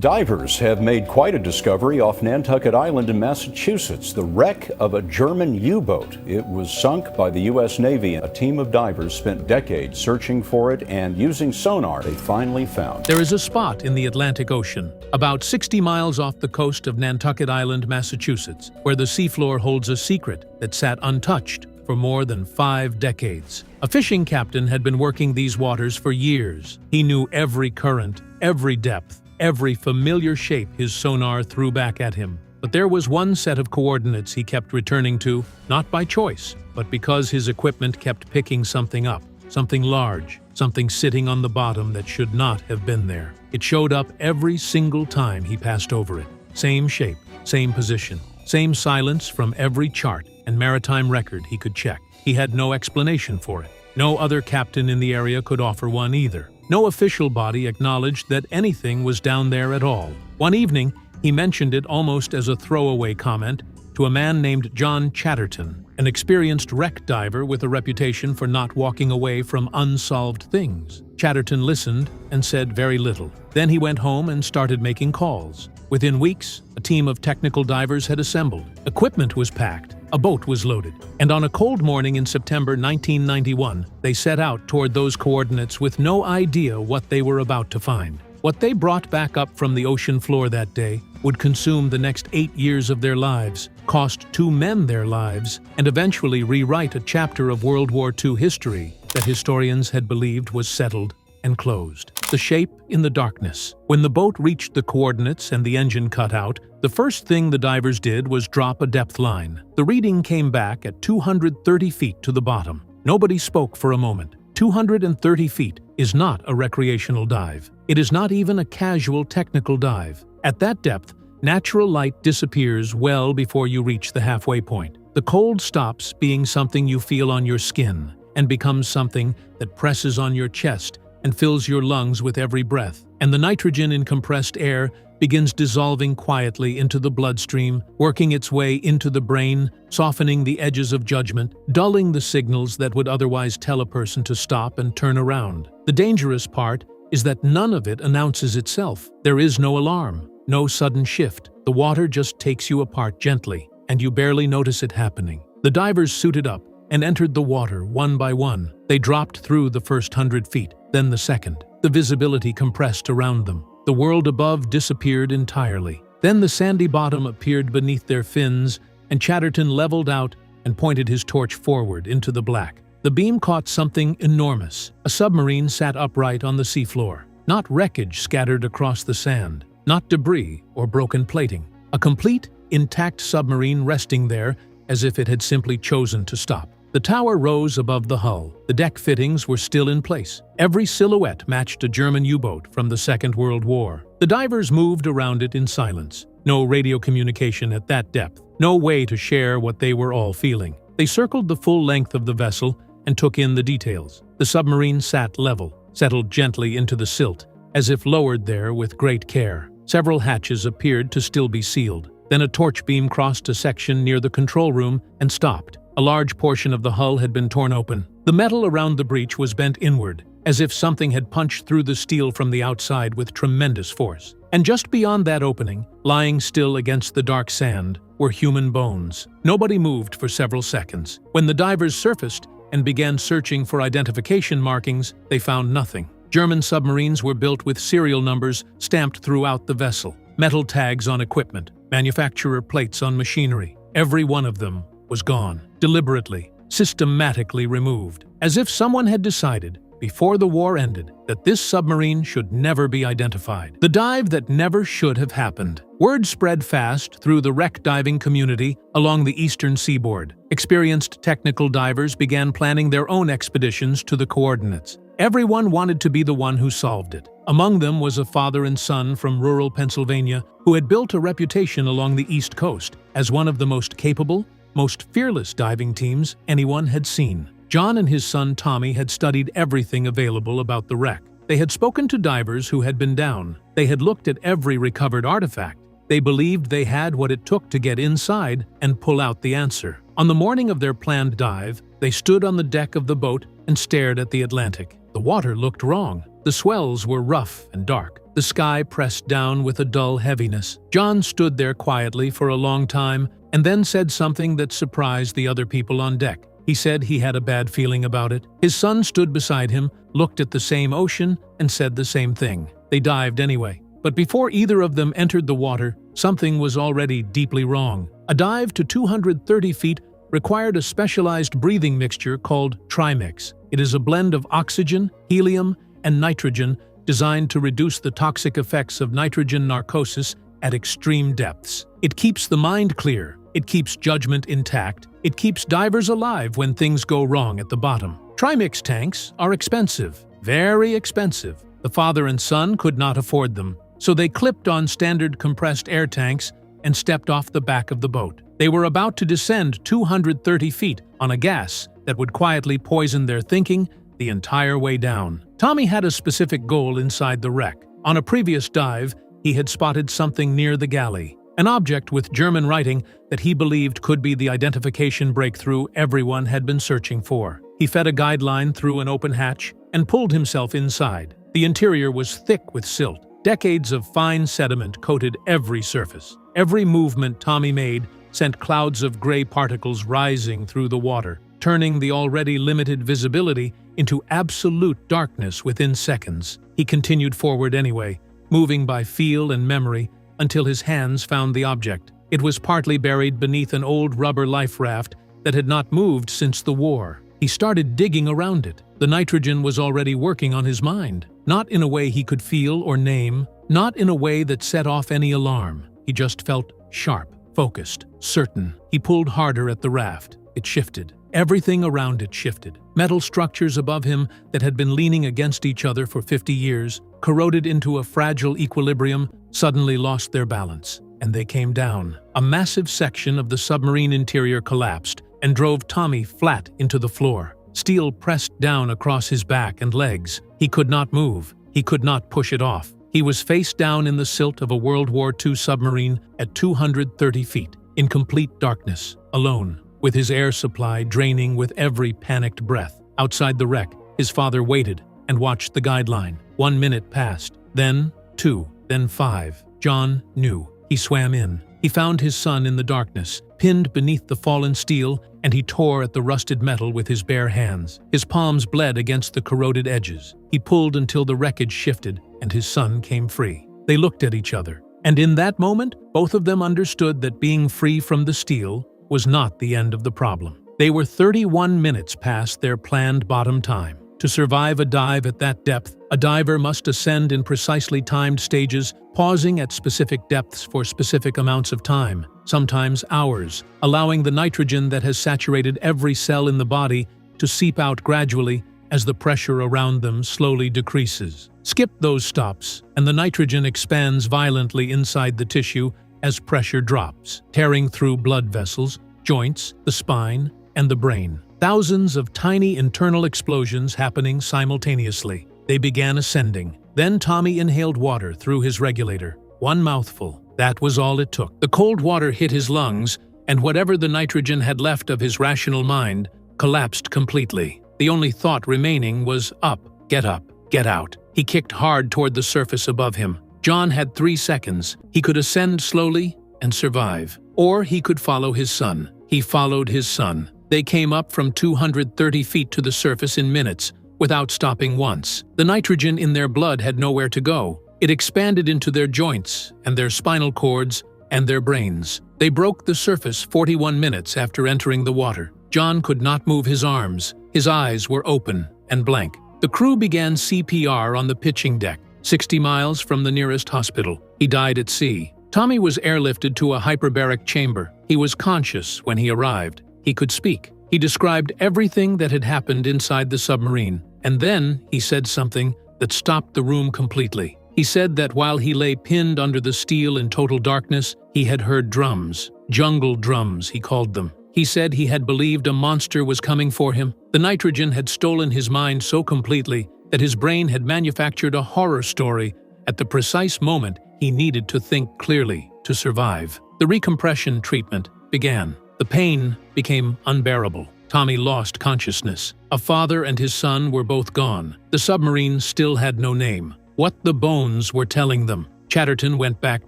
Divers have made quite a discovery off Nantucket Island in Massachusetts, the wreck of a German U-boat. It was sunk by the U.S. Navy. A team of divers spent decades searching for it, and using sonar, they finally found. There is a spot in the Atlantic Ocean, about 60 miles off the coast of Nantucket Island, Massachusetts, where the seafloor holds a secret that sat untouched for more than 5 decades. A fishing captain had been working these waters for years. He knew every current, every depth, every familiar shape his sonar threw back at him. But there was one set of coordinates he kept returning to, not by choice, but because his equipment kept picking something up, something large, something sitting on the bottom that should not have been there. It showed up every single time he passed over it. Same shape, same position, same silence from every chart and maritime record he could check. He had no explanation for it. No other captain in the area could offer one either. No official body acknowledged that anything was down there at all. One evening, he mentioned it almost as a throwaway comment to a man named John Chatterton, an experienced wreck diver with a reputation for not walking away from unsolved things. Chatterton listened and said very little. Then he went home and started making calls. Within weeks, a team of technical divers had assembled. Equipment was packed, a boat was loaded, and on a cold morning in September 1991, they set out toward those coordinates with no idea what they were about to find. What they brought back up from the ocean floor that day would consume the next 8 years of their lives, cost 2 men their lives, and eventually rewrite a chapter of World War II history that historians had believed was settled and closed. The shape in the darkness. When the boat reached the coordinates and the engine cut out, the first thing the divers did was drop a depth line. The reading came back at 230 feet to the bottom. Nobody spoke for a moment. 230 feet is not a recreational dive. It is not even a casual technical dive. At that depth, natural light disappears well before you reach the halfway point. The cold stops being something you feel on your skin and becomes something that presses on your chest and fills your lungs with every breath, and the nitrogen in compressed air begins dissolving quietly into the bloodstream, working its way into the brain, softening the edges of judgment, dulling the signals that would otherwise tell a person to stop and turn around. The dangerous part is that none of it announces itself. There is no alarm, no sudden shift. The water just takes you apart gently, and you barely notice it happening. The divers suited up and entered the water one by one. They dropped through the first 100 feet, then the second. The visibility compressed around them. The world above disappeared entirely. Then the sandy bottom appeared beneath their fins, and Chatterton leveled out and pointed his torch forward into the black. The beam caught something enormous. A submarine sat upright on the seafloor. Not wreckage scattered across the sand, not debris or broken plating. A complete, intact submarine resting there as if it had simply chosen to stop. The tower rose above the hull. The deck fittings were still in place. Every silhouette matched a German U-boat from the Second World War. The divers moved around it in silence. No radio communication at that depth. No way to share what they were all feeling. They circled the full length of the vessel and took in the details. The submarine sat level, settled gently into the silt, as if lowered there with great care. Several hatches appeared to still be sealed. Then a torch beam crossed a section near the control room and stopped. A large portion of the hull had been torn open. The metal around the breach was bent inward, as if something had punched through the steel from the outside with tremendous force. And just beyond that opening, lying still against the dark sand, were human bones. Nobody moved for several seconds. When the divers surfaced and began searching for identification markings, they found nothing. German submarines were built with serial numbers stamped throughout the vessel, metal tags on equipment, manufacturer plates on machinery. Every one of them was gone, deliberately, systematically removed, as if someone had decided, before the war ended, that this submarine should never be identified. The dive that never should have happened. Word spread fast through the wreck diving community along the eastern seaboard. Experienced technical divers began planning their own expeditions to the coordinates. Everyone wanted to be the one who solved it. Among them was a father and son from rural Pennsylvania who had built a reputation along the East Coast as one of the most capable, most fearless diving teams anyone had seen. John and his son Tommy had studied everything available about the wreck. They had spoken to divers who had been down. They had looked at every recovered artifact. They believed they had what it took to get inside and pull out the answer. On the morning of their planned dive, they stood on the deck of the boat and stared at the Atlantic. The water looked wrong. The swells were rough and dark. The sky pressed down with a dull heaviness. John stood there quietly for a long time and then said something that surprised the other people on deck. He said he had a bad feeling about it. His son stood beside him, looked at the same ocean, and said the same thing. They dived anyway. But before either of them entered the water, something was already deeply wrong. A dive to 230 feet required a specialized breathing mixture called Trimix. It is a blend of oxygen, helium, and nitrogen designed to reduce the toxic effects of nitrogen narcosis at extreme depths. It keeps the mind clear. It keeps judgment intact. It keeps divers alive when things go wrong at the bottom. Trimix tanks are expensive, very expensive. The father and son could not afford them, so they clipped on standard compressed air tanks and stepped off the back of the boat. They were about to descend 230 feet on a gas that would quietly poison their thinking the entire way down. Tommy had a specific goal inside the wreck. On a previous dive, he had spotted something near the galley, an object with German writing that he believed could be the identification breakthrough everyone had been searching for. He fed a guideline through an open hatch and pulled himself inside. The interior was thick with silt. Decades of fine sediment coated every surface. Every movement Tommy made sent clouds of gray particles rising through the water, turning the already limited visibility into absolute darkness within seconds. He continued forward anyway, moving by feel and memory until his hands found the object. It was partly buried beneath an old rubber life raft that had not moved since the war. He started digging around it. The nitrogen was already working on his mind, not in a way he could feel or name, not in a way that set off any alarm. He just felt sharp, focused, certain. He pulled harder at the raft. It shifted. Everything around it shifted. Metal structures above him that had been leaning against each other for 50 years, corroded into a fragile equilibrium, suddenly lost their balance, and they came down. A massive section of the submarine interior collapsed and drove Tommy flat into the floor. Steel pressed down across his back and legs. He could not move. He could not push it off. He was face down in the silt of a World War II submarine at 230 feet, in complete darkness, alone, with his air supply draining with every panicked breath. Outside the wreck, his father waited and watched the guideline. 1 minute passed, then 2, then 5. John knew. He swam in. He found his son in the darkness, pinned beneath the fallen steel, and he tore at the rusted metal with his bare hands. His palms bled against the corroded edges. He pulled until the wreckage shifted, and his son came free. They looked at each other, and in that moment, both of them understood that being free from the steel was not the end of the problem. They were 31 minutes past their planned bottom time. To survive a dive at that depth, a diver must ascend in precisely timed stages, pausing at specific depths for specific amounts of time, sometimes hours, allowing the nitrogen that has saturated every cell in the body to seep out gradually as the pressure around them slowly decreases. Skip those stops, and the nitrogen expands violently inside the tissue as pressure drops, tearing through blood vessels, joints, the spine, and the brain. Thousands of tiny internal explosions happening simultaneously. They began ascending. Then Tommy inhaled water through his regulator. One mouthful. That was all it took. The cold water hit his lungs, and whatever the nitrogen had left of his rational mind collapsed completely. The only thought remaining was up, get out. He kicked hard toward the surface above him. John had 3 seconds. He could ascend slowly and survive. Or he could follow his son. He followed his son. They came up from 230 feet to the surface in minutes, without stopping once. The nitrogen in their blood had nowhere to go. It expanded into their joints, and their spinal cords, and their brains. They broke the surface 41 minutes after entering the water. John could not move his arms. His eyes were open and blank. The crew began CPR on the pitching deck, 60 miles from the nearest hospital. He died at sea. Tommy was airlifted to a hyperbaric chamber. He was conscious when he arrived. He could speak. He described everything that had happened inside the submarine. And then he said something that stopped the room completely. He said that while he lay pinned under the steel in total darkness, he had heard drums. Jungle drums, he called them. He said he had believed a monster was coming for him. The nitrogen had stolen his mind so completely that his brain had manufactured a horror story at the precise moment he needed to think clearly to survive. The recompression treatment began. The pain became unbearable. Tommy lost consciousness. A father and his son were both gone. The submarine still had no name. what the bones were telling them. Chatterton went back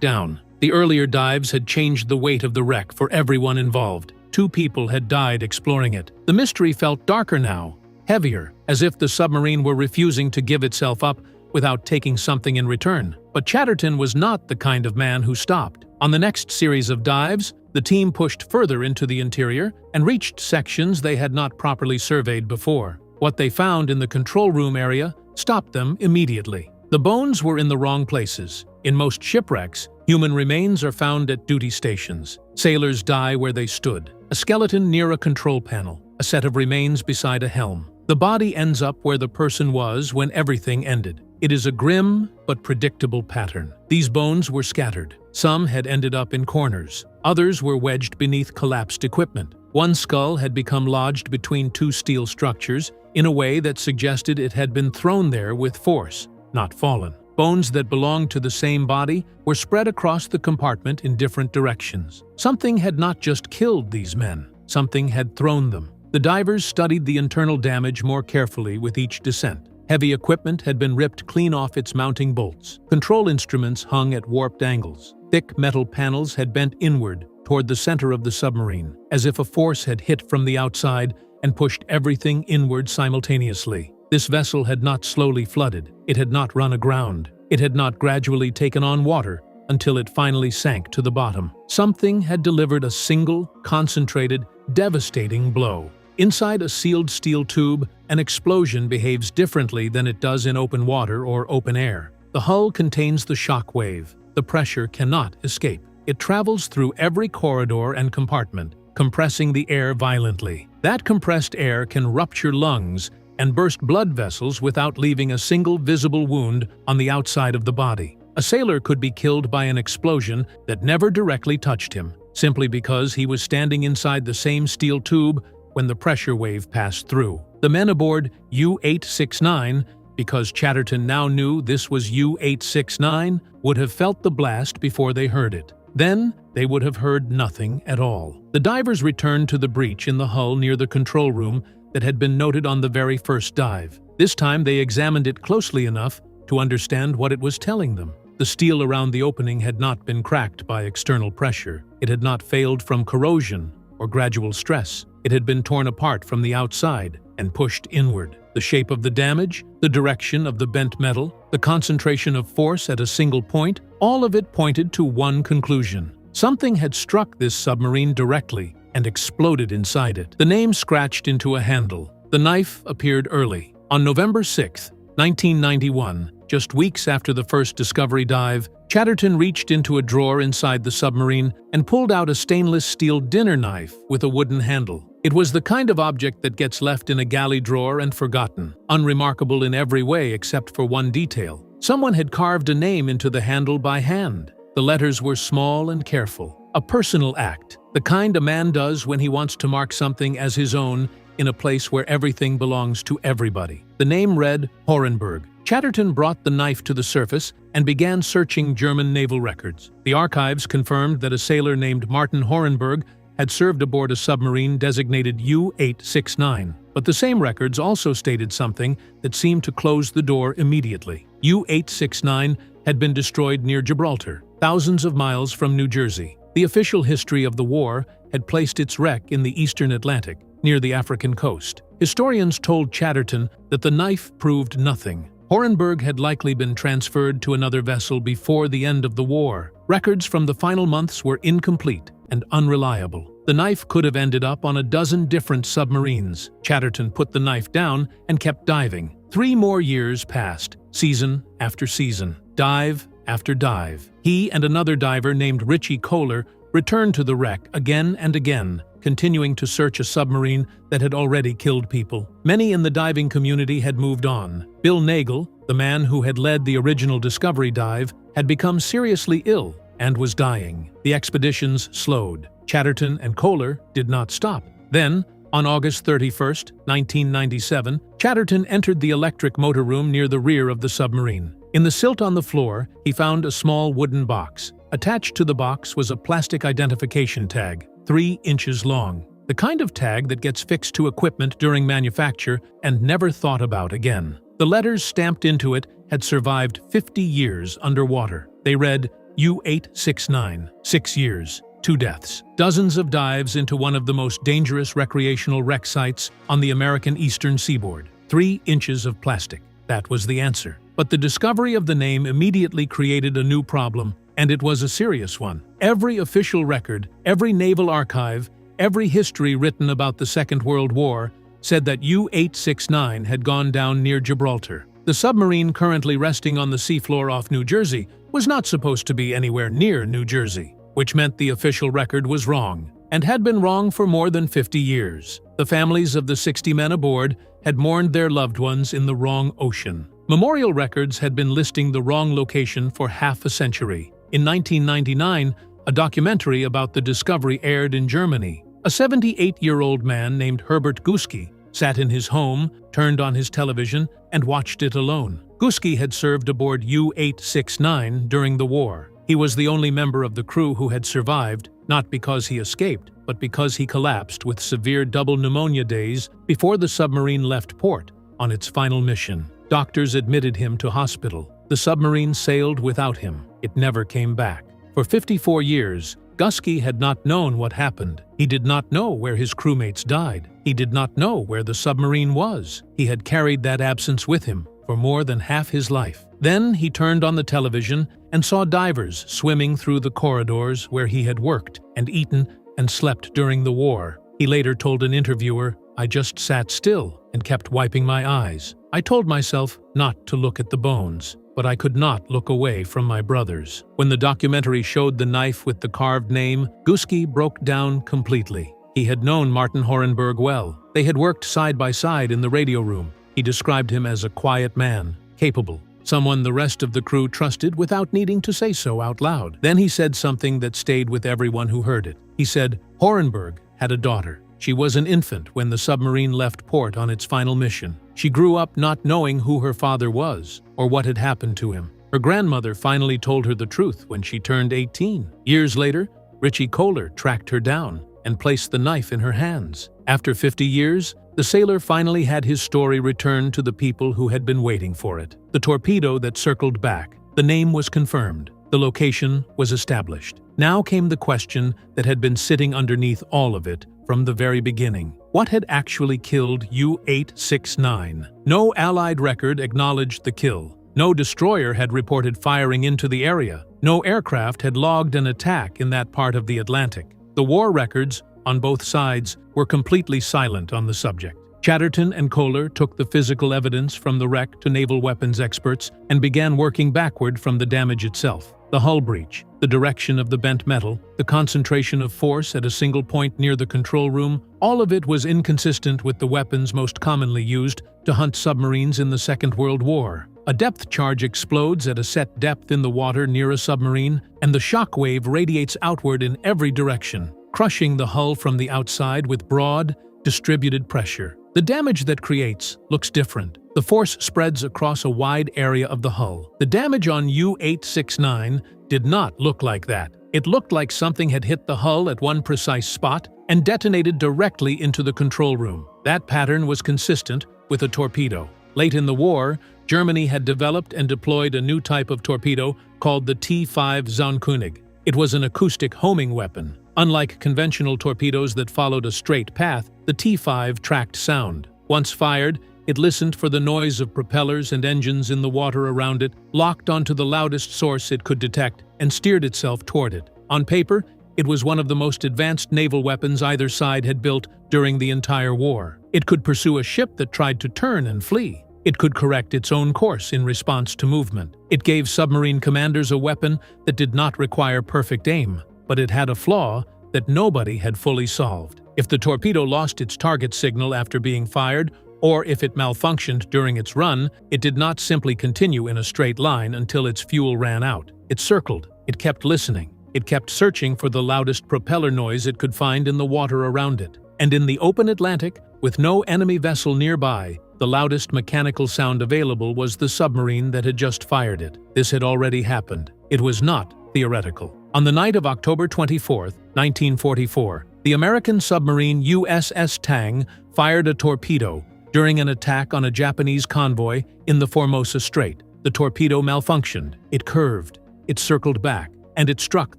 down. The earlier dives had changed the weight of the wreck for everyone involved. 2 people had died exploring it. The mystery felt darker now, heavier, as if the submarine were refusing to give itself up without taking something in return. But Chatterton was not the kind of man who stopped. On the next series of dives, the team pushed further into the interior and reached sections they had not properly surveyed before. What they found in the control room area stopped them immediately. The bones were in the wrong places. In most shipwrecks, human remains are found at duty stations. Sailors die where they stood. A skeleton near a control panel, a set of remains beside a helm. The body ends up where the person was when everything ended. It is a grim but predictable pattern. These bones were scattered. Some had ended up in corners. Others were wedged beneath collapsed equipment. One skull had become lodged between 2 steel structures in a way that suggested it had been thrown there with force, not fallen. Bones that belonged to the same body were spread across the compartment in different directions. Something had not just killed these men. Something had thrown them. The divers studied the internal damage more carefully with each descent. Heavy equipment had been ripped clean off its mounting bolts. Control instruments hung at warped angles. Thick metal panels had bent inward toward the center of the submarine, as if a force had hit from the outside and pushed everything inward simultaneously. This vessel had not slowly flooded. It had not run aground. It had not gradually taken on water until it finally sank to the bottom. Something had delivered a single, concentrated, devastating blow. Inside a sealed steel tube, an explosion behaves differently than it does in open water or open air. The hull contains the shock wave. The pressure cannot escape. It travels through every corridor and compartment, compressing the air violently. That compressed air can rupture lungs and burst blood vessels without leaving a single visible wound on the outside of the body. A sailor could be killed by an explosion that never directly touched him, simply because he was standing inside the same steel tube when the pressure wave passed through. The men aboard U-869, because Chatterton now knew this was U-869, would have felt the blast before they heard it. Then, they would have heard nothing at all. The divers returned to the breach in the hull near the control room that had been noted on the very first dive. This time they examined it closely enough to understand what it was telling them. The steel around the opening had not been cracked by external pressure. It had not failed from corrosion or gradual stress. It had been torn apart from the outside and pushed inward. The shape of the damage, the direction of the bent metal, the concentration of force at a single point, all of it pointed to one conclusion. Something had struck this submarine directly and exploded inside it. The name scratched into a handle. The knife appeared early. On November 6, 1991, just weeks after the first Discovery dive, Chatterton reached into a drawer inside the submarine and pulled out a stainless steel dinner knife with a wooden handle. It was the kind of object that gets left in a galley drawer and forgotten, unremarkable in every way except for one detail. Someone had carved a name into the handle by hand. The letters were small and careful, a personal act, the kind a man does when he wants to mark something as his own in a place where everything belongs to everybody. The name read Horenburg. Chatterton brought the knife to the surface and began searching German naval records. The archives confirmed that a sailor named Martin Horenburg had served aboard a submarine designated U-869. But the same records also stated something that seemed to close the door immediately. U-869 had been destroyed near Gibraltar, thousands of miles from New Jersey. The official history of the war had placed its wreck in the eastern Atlantic, near the African coast. Historians told Chatterton that the knife proved nothing. Horenburg had likely been transferred to another vessel before the end of the war. Records from the final months were incomplete and unreliable. The knife could have ended up on a dozen different submarines. Chatterton put the knife down and kept diving. 3 more years passed, season after season, dive after dive. He and another diver named Richie Kohler returned to the wreck again and again, continuing to search a submarine that had already killed people. Many in the diving community had moved on. Bill Nagel, the man who had led the original Discovery dive, had become seriously ill and was dying. The expeditions slowed. Chatterton and Kohler did not stop. Then, on August 31, 1997, Chatterton entered the electric motor room near the rear of the submarine. In the silt on the floor, he found a small wooden box. Attached to the box was a plastic identification tag, 3 inches long, the kind of tag that gets fixed to equipment during manufacture and never thought about again. The letters stamped into it had survived 50 years underwater. They read, U-869, 6 years, 2 deaths. Dozens of dives into one of the most dangerous recreational wreck sites on the American eastern seaboard. 3 inches of plastic. That was the answer. But the discovery of the name immediately created a new problem, and it was a serious one. Every official record, every naval archive, every history written about the Second World War said that U-869 had gone down near Gibraltar. The submarine currently resting on the seafloor off New Jersey was not supposed to be anywhere near New Jersey, which meant the official record was wrong, and had been wrong for more than 50 years. The families of the 60 men aboard had mourned their loved ones in the wrong ocean. Memorial records had been listing the wrong location for half a century. In 1999, a documentary about the discovery aired in Germany. A 78-year-old man named Herbert Guski sat in his home, turned on his television, and watched it alone. Guski had served aboard U-869 during the war. He was the only member of the crew who had survived, not because he escaped, but because he collapsed with severe double pneumonia days before the submarine left port on its final mission. Doctors admitted him to hospital. The submarine sailed without him. It never came back. For 54 years, Guski had not known what happened. He did not know where his crewmates died. He did not know where the submarine was. He had carried that absence with him for more than half his life. Then he turned on the television and saw divers swimming through the corridors where he had worked and eaten and slept during the war. He later told an interviewer, "I just sat still and kept wiping my eyes. I told myself not to look at the bones, but I could not look away from my brothers." When the documentary showed the knife with the carved name, Guski broke down completely. He had known Martin Horenberg well. They had worked side by side in the radio room. He described him as a quiet man, capable, someone the rest of the crew trusted without needing to say so out loud. Then he said something that stayed with everyone who heard it. He said, Horenberg had a daughter. She was an infant when the submarine left port on its final mission. She grew up not knowing who her father was or what had happened to him. Her grandmother finally told her the truth when she turned 18. Years later, Richie Kohler tracked her down and placed the knife in her hands. After 50 years, the sailor finally had his story returned to the people who had been waiting for it. The torpedo that circled back. The name was confirmed. The location was established. Now came the question that had been sitting underneath all of it from the very beginning. What had actually killed U-869? No Allied record acknowledged the kill. No destroyer had reported firing into the area. No aircraft had logged an attack in that part of the Atlantic. The war records, on both sides, were completely silent on the subject. Chatterton and Kohler took the physical evidence from the wreck to naval weapons experts and began working backward from the damage itself. The hull breach, the direction of the bent metal, the concentration of force at a single point near the control room, all of it was inconsistent with the weapons most commonly used to hunt submarines in the Second World War. A depth charge explodes at a set depth in the water near a submarine, and the shock wave radiates outward in every direction, crushing the hull from the outside with broad, distributed pressure. The damage that creates looks different. The force spreads across a wide area of the hull. The damage on U-869 did not look like that. It looked like something had hit the hull at one precise spot and detonated directly into the control room. That pattern was consistent with a torpedo. Late in the war, Germany had developed and deployed a new type of torpedo called the T-5 Zaunkönig. It was an acoustic homing weapon. Unlike conventional torpedoes that followed a straight path, the T-5 tracked sound. Once fired, it listened for the noise of propellers and engines in the water around it, locked onto the loudest source it could detect, and steered itself toward it. On paper, it was one of the most advanced naval weapons either side had built during the entire war. It could pursue a ship that tried to turn and flee. It could correct its own course in response to movement. It gave submarine commanders a weapon that did not require perfect aim, but it had a flaw that nobody had fully solved. If the torpedo lost its target signal after being fired, or if it malfunctioned during its run, it did not simply continue in a straight line until its fuel ran out. It circled. It kept listening. It kept searching for the loudest propeller noise it could find in the water around it. And in the open Atlantic, with no enemy vessel nearby, the loudest mechanical sound available was the submarine that had just fired it. This had already happened. It was not theoretical. On the night of October 24, 1944, the American submarine USS Tang fired a torpedo During an attack on a Japanese convoy in the Formosa Strait, the torpedo malfunctioned. It curved, it circled back, and it struck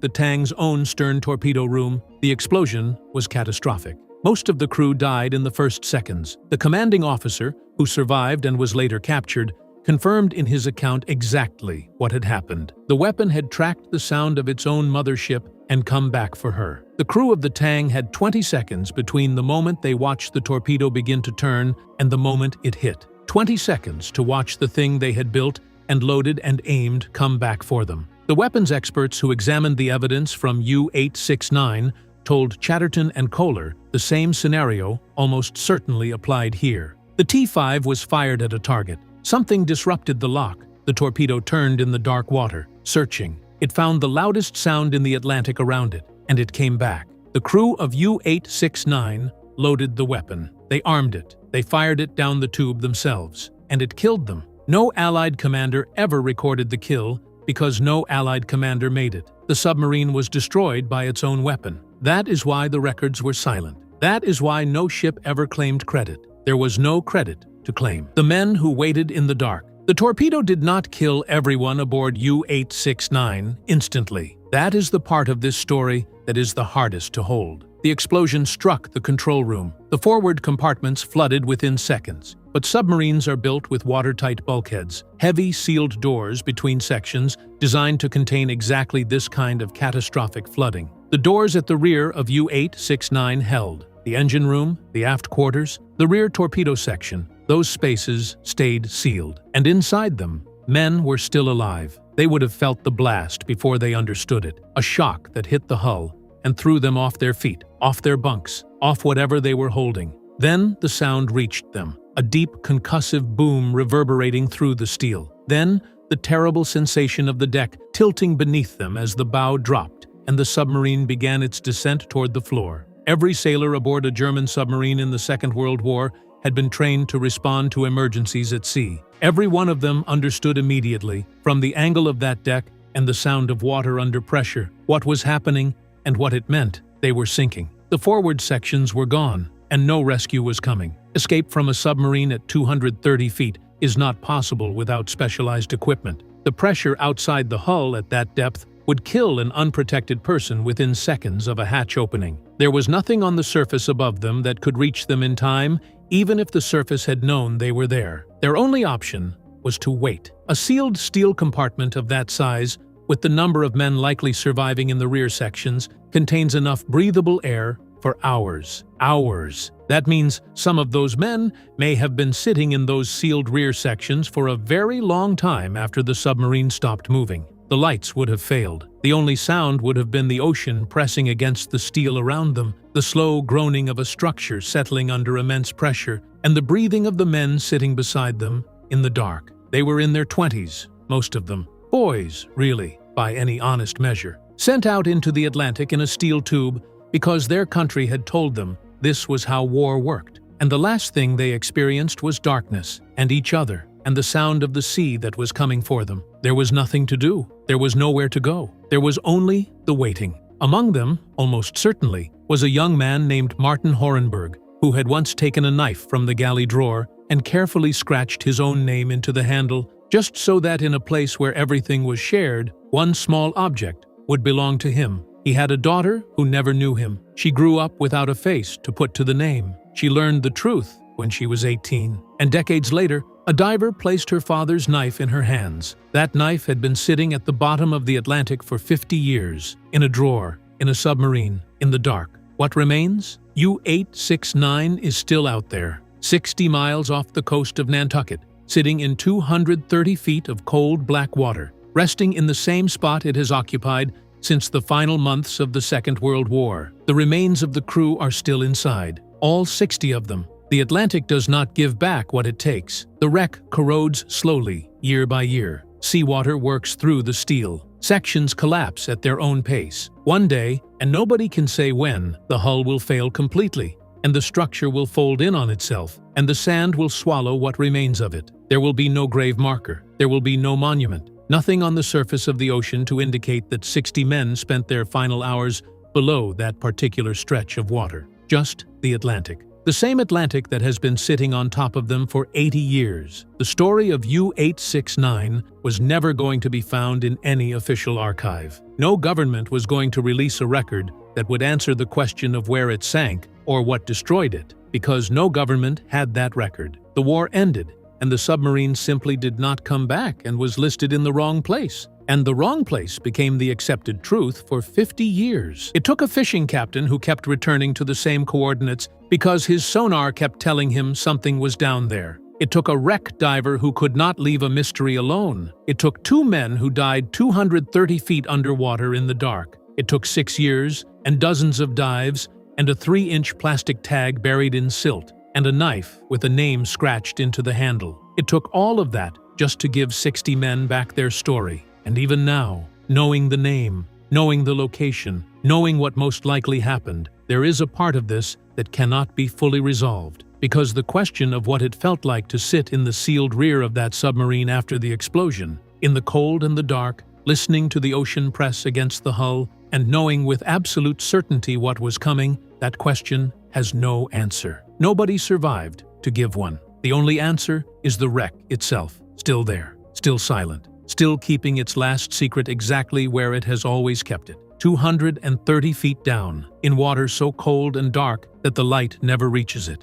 the Tang's own stern torpedo room. The explosion was catastrophic. Most of the crew died in the first seconds. The commanding officer, who survived and was later captured, confirmed in his account exactly what had happened. The weapon had tracked the sound of its own mothership and come back for her. The crew of the Tang had 20 seconds between the moment they watched the torpedo begin to turn and the moment it hit. 20 seconds to watch the thing they had built and loaded and aimed come back for them. The weapons experts who examined the evidence from U-869 told Chatterton and Kohler the same scenario almost certainly applied here. The T-5 was fired at a target. Something disrupted the lock. The torpedo turned in the dark water, searching. It found the loudest sound in the Atlantic around it, and it came back. The crew of U-869 loaded the weapon. They armed it. They fired it down the tube themselves, and it killed them. No Allied commander ever recorded the kill because no Allied commander made it. The submarine was destroyed by its own weapon. That is why the records were silent. That is why no ship ever claimed credit. There was no credit to claim. The men who waited in the dark. The torpedo did not kill everyone aboard U-869 instantly. That is the part of this story that is the hardest to hold. The explosion struck the control room. The forward compartments flooded within seconds. But submarines are built with watertight bulkheads, heavy sealed doors between sections designed to contain exactly this kind of catastrophic flooding. The doors at the rear of U-869 held. The engine room, the aft quarters, the rear torpedo section, those spaces stayed sealed. And inside them, men were still alive. They would have felt the blast before they understood it, a shock that hit the hull and threw them off their feet, off their bunks, off whatever they were holding. Then the sound reached them, a deep concussive boom reverberating through the steel. Then the terrible sensation of the deck tilting beneath them as the bow dropped and the submarine began its descent toward the floor. Every sailor aboard a German submarine in the Second World War had been trained to respond to emergencies at sea. Every one of them understood immediately, from the angle of that deck and the sound of water under pressure, what was happening and what it meant. They were sinking. The forward sections were gone, and no rescue was coming. Escape from a submarine at 230 feet is not possible without specialized equipment. The pressure outside the hull at that depth would kill an unprotected person within seconds of a hatch opening. There was nothing on the surface above them that could reach them in time, even if the surface had known they were there. Their only option was to wait. A sealed steel compartment of that size, with the number of men likely surviving in the rear sections, contains enough breathable air for hours. Hours. That means some of those men may have been sitting in those sealed rear sections for a very long time after the submarine stopped moving. The lights would have failed. The only sound would have been the ocean pressing against the steel around them, the slow groaning of a structure settling under immense pressure, and the breathing of the men sitting beside them in the dark. They were in their 20s, most of them. Boys, really, by any honest measure. Sent out into the Atlantic in a steel tube because their country had told them this was how war worked. And the last thing they experienced was darkness, and each other, and the sound of the sea that was coming for them. There was nothing to do. There was nowhere to go. There was only the waiting. Among them, almost certainly, was a young man named Martin Horenberg, who had once taken a knife from the galley drawer and carefully scratched his own name into the handle, just so that in a place where everything was shared, one small object would belong to him. He had a daughter who never knew him. She grew up without a face to put to the name. She learned the truth when she was 18. And decades later, a diver placed her father's knife in her hands. That knife had been sitting at the bottom of the Atlantic for 50 years, in a drawer, in a submarine, in the dark. What remains? U-869 is still out there, 60 miles off the coast of Nantucket, sitting in 230 feet of cold black water, resting in the same spot it has occupied since the final months of the Second World War. The remains of the crew are still inside, all 60 of them. The Atlantic does not give back what it takes. The wreck corrodes slowly, year by year. Seawater works through the steel. Sections collapse at their own pace. One day, and nobody can say when, the hull will fail completely, and the structure will fold in on itself, and the sand will swallow what remains of it. There will be no grave marker. There will be no monument. Nothing on the surface of the ocean to indicate that 60 men spent their final hours below that particular stretch of water. Just the Atlantic. The same Atlantic that has been sitting on top of them for 80 years. The story of U-869 was never going to be found in any official archive. No government was going to release a record that would answer the question of where it sank or what destroyed it, because no government had that record. The war ended, and the submarine simply did not come back and was listed in the wrong place. And the wrong place became the accepted truth for 50 years. It took a fishing captain who kept returning to the same coordinates because his sonar kept telling him something was down there. It took a wreck diver who could not leave a mystery alone. It took 2 men who died 230 feet underwater in the dark. It took 6 years and dozens of dives and a 3-inch plastic tag buried in silt and a knife with a name scratched into the handle. It took all of that just to give 60 men back their story. And even now, knowing the name, knowing the location, knowing what most likely happened, there is a part of this that cannot be fully resolved. Because the question of what it felt like to sit in the sealed rear of that submarine after the explosion, in the cold and the dark, listening to the ocean press against the hull, and knowing with absolute certainty what was coming, that question has no answer. Nobody survived to give one. The only answer is the wreck itself, still there, still silent, still keeping its last secret exactly where it has always kept it. 230 feet down, in water so cold and dark that the light never reaches it.